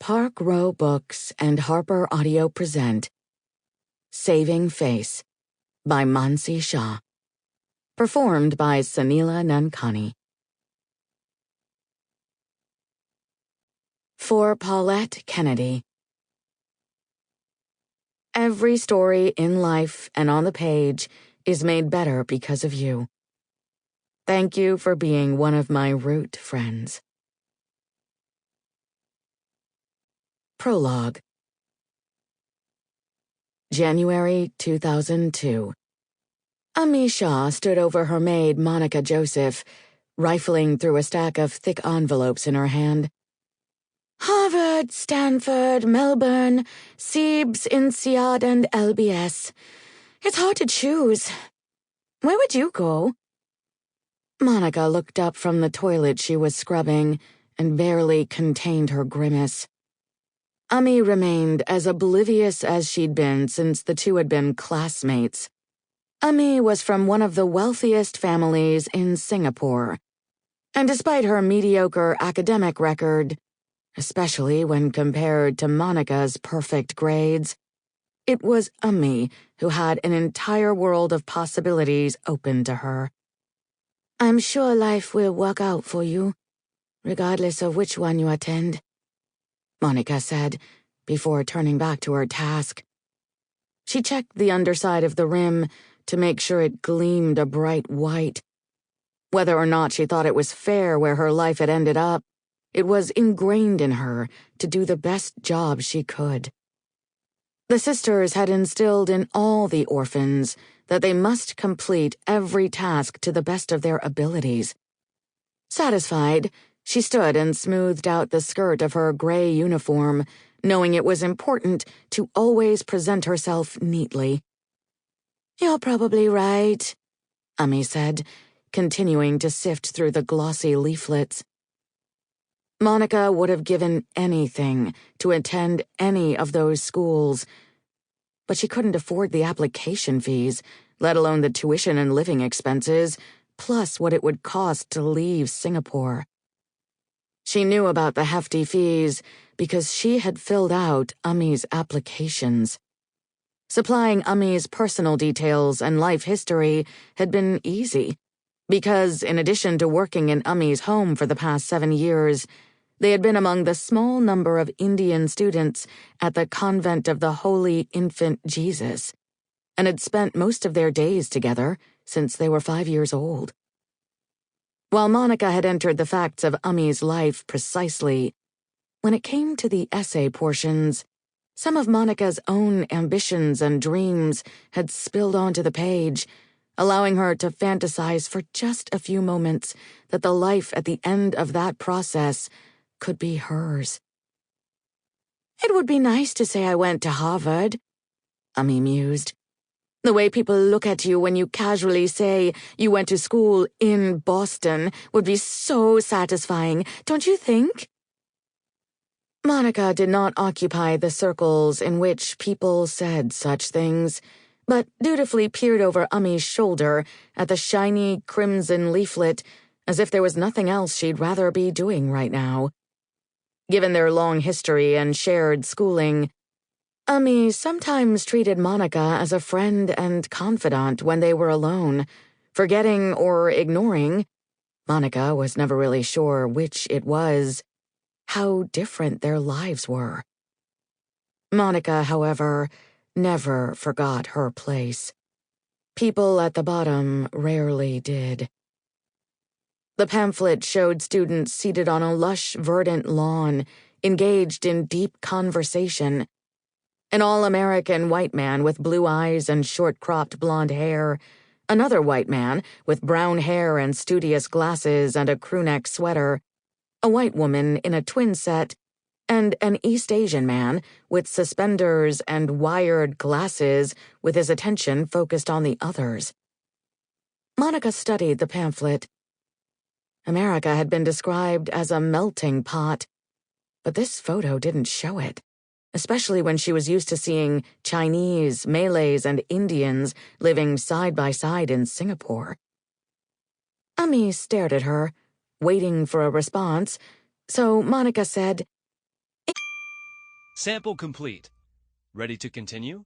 Park Row Books and Harper Audio present Saving Face by Mansi Shah. Performed by Soneela Nankani. For Paulette Kennedy. Every story in life and on the page is made better because of you. Thank you for being one of my root friends. Prologue. January 2002. Ami Shah stood over her maid, Monica Joseph, rifling through a stack of thick envelopes in her hand. Harvard, Stanford, Melbourne, Siebes, INSEAD, and LBS. It's hard to choose. Where would you go? Monica looked up from the toilet she was scrubbing and barely contained her grimace. Ami remained as oblivious as she'd been since the two had been classmates. Ami was from one of the wealthiest families in Singapore, and despite her mediocre academic record, especially when compared to Monica's perfect grades, it was Ami who had an entire world of possibilities open to her. I'm sure life will work out for you, regardless of which one you attend, Monica said, before turning back to her task. She checked the underside of the rim to make sure it gleamed a bright white. Whether or not she thought it was fair where her life had ended up, it was ingrained in her to do the best job she could. The sisters had instilled in all the orphans that they must complete every task to the best of their abilities. Satisfied, she stood and smoothed out the skirt of her gray uniform, knowing it was important to always present herself neatly. You're probably right, Ami said, continuing to sift through the glossy leaflets. Monica would have given anything to attend any of those schools, but she couldn't afford the application fees, let alone the tuition and living expenses, plus what it would cost to leave Singapore. She knew about the hefty fees because she had filled out Ami's applications. Supplying Ami's personal details and life history had been easy, because in addition to working in Ami's home for the past 7 years, they had been among the small number of Indian students at the convent of the Holy Infant Jesus, and had spent most of their days together since they were 5 years old. While Monica had entered the facts of Ami's life precisely, when it came to the essay portions, some of Monica's own ambitions and dreams had spilled onto the page, allowing her to fantasize for just a few moments that the life at the end of that process could be hers. It would be nice to say I went to Harvard, Ami mused. The way people look at you when you casually say you went to school in Boston would be so satisfying, don't you think? Monica did not occupy the circles in which people said such things, but dutifully peered over Ami's shoulder at the shiny crimson leaflet as if there was nothing else she'd rather be doing right now. Given their long history and shared schooling, Ami sometimes treated Monica as a friend and confidant when they were alone, forgetting or ignoring, Monica was never really sure which it was, how different their lives were. Monica, however, never forgot her place. People at the bottom rarely did. The pamphlet showed students seated on a lush, verdant lawn, engaged in deep conversation. An all-American white man with blue eyes and short-cropped blonde hair, another white man with brown hair and studious glasses and a crewneck sweater, a white woman in a twin set, and an East Asian man with suspenders and wired glasses with his attention focused on the others. Monica studied the pamphlet. America had been described as a melting pot, but this photo didn't show it, especially when she was used to seeing Chinese, Malays, and Indians living side by side in Singapore. Ami stared at her, waiting for a response, so Monica said, Sample complete. Ready to continue?